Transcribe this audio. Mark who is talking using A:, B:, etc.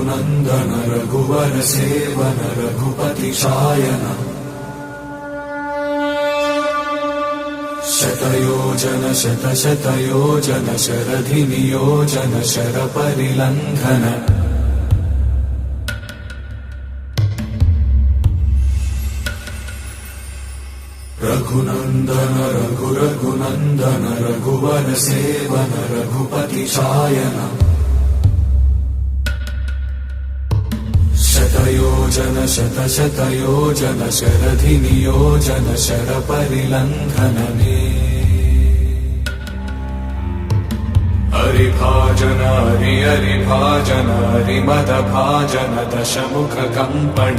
A: रघुनन्दन रघुवर सेवन रघुपति शायन शतयोजन शतशतयोजन शरधि नियोजन शरपरिलङ्घन रघुनन्दन रघुनन्दन रघुवर सेवन रघुपति शायन शतयोजन शतशतयोजन शरधि नियोजन शरपरिलङ्घन हरिभाजन हरिभाजन हरिमदभाजन दशमुख कम्पण